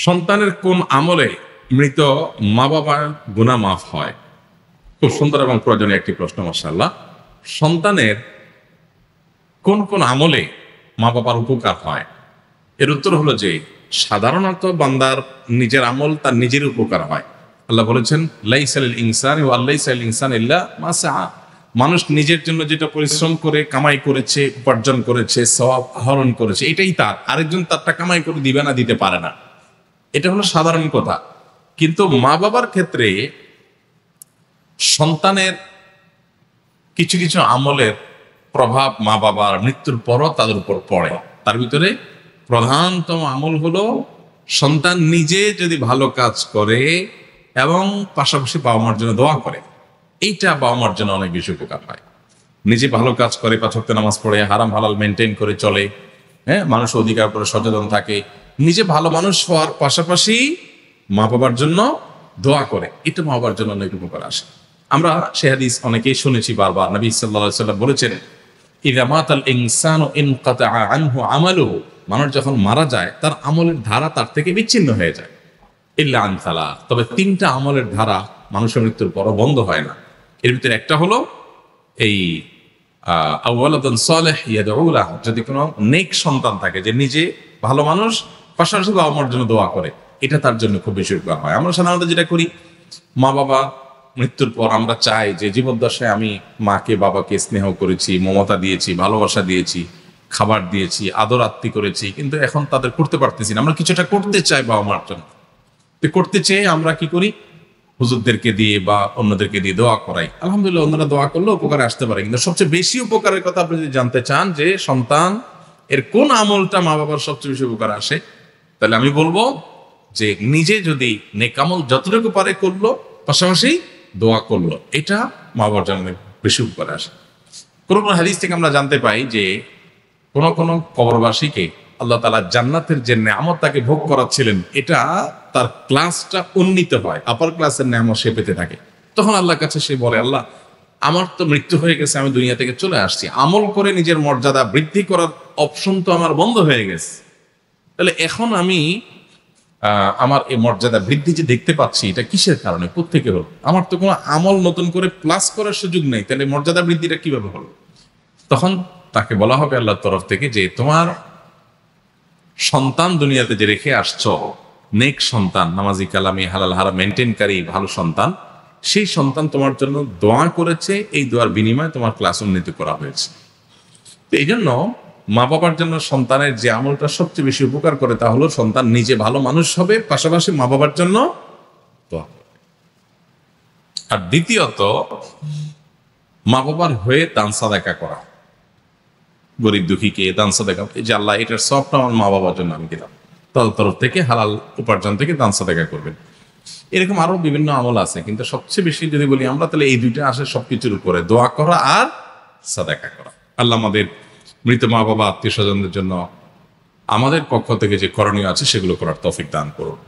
সন্তানের কোন আমলে মৃত মা বাবার গুনাহ মাফ হয়? খুব সুন্দর এবং প্রয়োজনীয় একটি প্রশ্ন। মাশাআল্লাহ। সন্তানের কোন কোন আমলে মা বাবার উপকার হয়? এর উত্তর হলো যে সাধারণত বান্দার নিজের আমল তার নিজের উপকার হয়। আল্লাহ বলেছেন, লাইসা লিল ইনসানি ওয়া লাইসা লিল ইনসানি ইল্লা মা সাআ। মানুষ নিজের জন্য যেটা পরিশ্রম করে কামাই করেছে, উপার্জন করেছে, সওয়াব আহরণ করেছে, এটাই তার। আরেকজন তারটা কামাই করে দিবে না, দিতে পারে না। এটা হলো সাধারণ কথা। কিন্তু মা বাবার ক্ষেত্রে সন্তানের কিছু কিছু আমলের প্রভাব মা বাবার মৃত্যুর পরও তাদের উপর পড়ে। তার ভিতরে প্রধানতম আমল হলো সন্তান নিজে যদি ভালো কাজ করে এবং পাশাপাশি বাবা মার জন্য দোয়া করে, এইটা বাবা মার জন্য অনেক বেশি উপকার হয়। নিজে ভালো কাজ করে, 5 ওয়াক্ত নামাজ পড়ে, হারাম হালাল মেনটেন করে চলে, হ্যাঁ, মানুষের অধিকার উপরে সচেতন থাকে, নিজে ভালো মানুষ হওয়ার পাশাপাশি মা বাবার জন্য দোয়া করে, এটা মা বাবার জন্য অনেক উপকার আসে। আমরা সে হাদিস অনেকেই শুনেছি বারবার। নবী সাল্লাল্লাহু আলাইহি ওয়াসাল্লাম বলেছেন, ইযা মাতাল ইনসানু ইনকাতা আনহু আমালুহু, মানুষ যখন মারা যায় তার আমলের ধারা তার থেকে বিচ্ছিন্ন হয়ে যায়। ইল্লা আন সালাস, তবে 3টা আমলের ধারা মানুষের মৃত্যুর পরও বন্ধ হয় না। এর ভিতরে একটা হলো এই আওয়ালাদুন সালেহ ইয়াদউ লাহু, যদি কোনো নেক সন্তান থাকে যে নিজে ভালো মানুষ, পাশাপাশি বাবা মার জন্য দোয়া করে, এটা তার জন্য খুব বেশি উপকার হয়। আমরা সাধারণত যেটা করি, মা বাবা মৃত্যুর পর আমরা চাই যে জীবদ্দশায় আমি মাকে বাবাকে স্নেহ করেছি, মমতা দিয়েছি, ভালোবাসা দিয়েছি, খাবার দিয়েছি, আদর আত্মি করেছি, কিন্তু এখন তাদের করতে পারতেছি না। আমরা কিছুটা করতে চাই বাবা মার জন্য, তো করতে চেয়ে আমরা কি করি, হুজুরদেরকে দিয়ে বা অন্যদেরকে দিয়ে দোয়া করাই। আলহামদুলিল্লাহ, অন্যরা দোয়া করলে উপকারে আসতে পারে, কিন্তু সবচেয়ে বেশি উপকারের কথা আপনি যদি জানতে চান যে সন্তান এর কোন আমলটা মা বাবার সবচেয়ে বেশি উপকার আসে, তাহলে আমি বলবো যে নিজে যদি নেক আমল যতটুকু পারে করলো, পাশাপাশি দোয়া করলো, এটা মা বাবার জন্য বেশি উপকারে আসে। কোন কোন হাদিস থেকে আমরা জানতে পাই যে কোন কবরবাসীকে আল্লাহ তাআলা জান্নাতের যে নেয়ামত তাকে ভোগ করাচ্ছিলেন, এটা তার ক্লাসটা উন্নীত হয়, আপার ক্লাসের নেয়ামত সে পেতে থাকে। তখন আল্লাহর কাছে সে বলে, আল্লাহ, আমার তো মৃত্যু হয়ে গেছে, আমি দুনিয়া থেকে চলে আসছি, আমল করে নিজের মর্যাদা বৃদ্ধি করার অপশন তো আমার বন্ধ হয়ে গেছে, তাহলে এখন আমি আমার এই মর্যাদা বৃদ্ধি যে দেখতে পাচ্ছি, এটা কিসের কারণে, কোত্থেকে হলো? আমার তো কোনো আমল নতুন করে প্লাস করার সুযোগ নেই, তাহলে মর্যাদা বৃদ্ধিটা কিভাবে হলো? তখন তাকে বলা হবে আল্লাহর তরফ থেকে যে তোমার সন্তান দুনিয়াতে যে রেখে আসছো, নেক সন্তান, নামাজি, কালামি, হালাল হারাম মেনটেনকারী ভালো সন্তান, সেই সন্তান তোমার জন্য দোয়া করেছে, এই দোয়ার বিনিময়ে তোমার ক্লাস উন্নীত করা হয়েছে। তো এই জন্য মা বাবার জন্য সন্তানের যে আমলটা সবচেয়ে বেশি উপকার করে তা হলো সন্তান নিজে ভালো মানুষ হবে, পাশাপাশি মা বাবার জন্য দোয়া করবে। আর দ্বিতীয়ত, মা বাবার হয়ে দান সাদাকা করা, গরিব দুঃখীকে দান সাদাকা, যে আল্লাহ এটার সবটা আমার মা বাবার জন্য আমি দিলাম, তার তরফ থেকে হালাল উপার্জন থেকে দান সাদাকা করবেন। এরকম আরো বিভিন্ন আমল আছে, কিন্তু সবচেয়ে বেশি যদি বলি আমরা, তাহলে এই দুইটা আসে সবকিছুর উপরে, দোয়া করা আর সাদাকা করা। আল্লাহ আমাদের মৃত মা বাবা, আত্মীয় স্বজনদের জন্য আমাদের পক্ষ থেকে যে করণীয় আছে সেগুলো করার তৌফিক দান করুন।